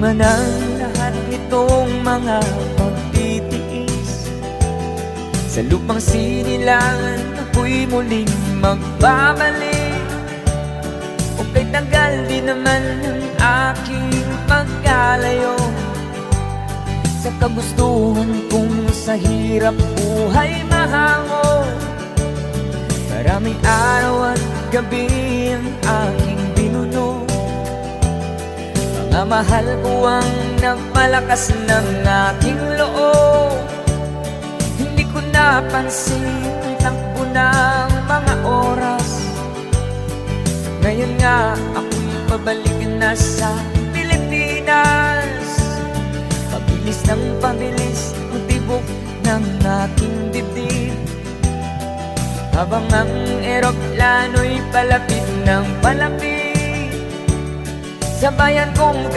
man ang lahat nitong mga pagtitiis, sa lupang sinilangan ako'y muling magbabalik. O kay tagal din naman ang aking pagkalayo sa kagustuhan kong sa hirap buhay mahango. Maraming araw at gabi ang aking binuno, mga mahal ko ang nagpalakas ng aking loob. Hindi ko napansin ang takbo ng mga oras. Ngayon nga ako'y pabalik na sa Pilipinas. Pabilis ng pabilis ang tibok ng aking dibdib, habang ang eroplano'y palapit ng palapit sa bayan kong